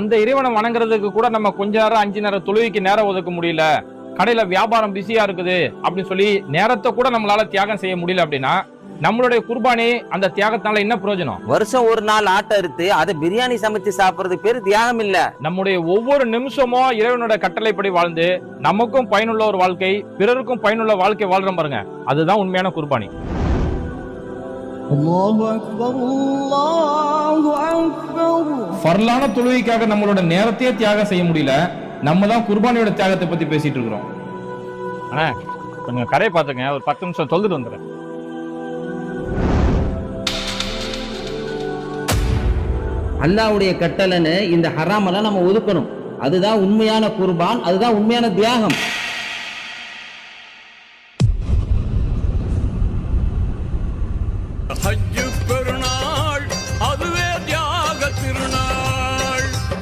அந்த இறைவனை வணங்குறதுக்கு கூட நம்ம கொஞ்ச நேரம் 5 நேரம் தொழுகைக்கு நேரம் ஒதுக்க முடியல, கடையில வியாபாரம் பிஸியா இருக்குது அப்படின்னு சொல்லி நேரத்தை கூட நம்மளால தியாகம் செய்ய முடியல அப்படின்னா நம்மளுடைய குர்பானி அந்த தியாகத்தால என்ன பிரயோஜனம்? வருஷம் ஒரு நாள் ஆட்டை அறுத்து அதை பிரியாணி சமைச்சு சாப்பிடுறது பேரு தியாகம் இல்ல. நம்முடைய ஒவ்வொரு நிமிஷமும் இறைவனோட கட்டளைப்படி வாழ்ந்து நமக்கும் பயனுள்ள ஒரு வாழ்க்கை, பிறருக்கும் பயனுள்ள வாழ்க்கை வாழ்றோம் பாருங்க, அதுதான் உண்மையான குர்பானி. ஃபர்லான தொழுகைக்காக நம்மளோட நேரத்தையே தியாகம் செய்ய முடியல, நம்ம தான் குர்பானியோட தியாகத்தை பத்தி பேசிட்டு இருக்கிறோம். அண்ணா கொஞ்சம் கரையை பார்த்துங்க, ஒரு 10 நிமிஷம் தொழுதுட்டு வந்துடுறேன். அல்லாஹ்வுடைய கட்டளைன்னு இந்த ஹராமெல்லாம் நம்ம ஒதுக்கணும். அதுதான் உண்மையான குர்பான், அதுதான் உண்மையான தியாகம்.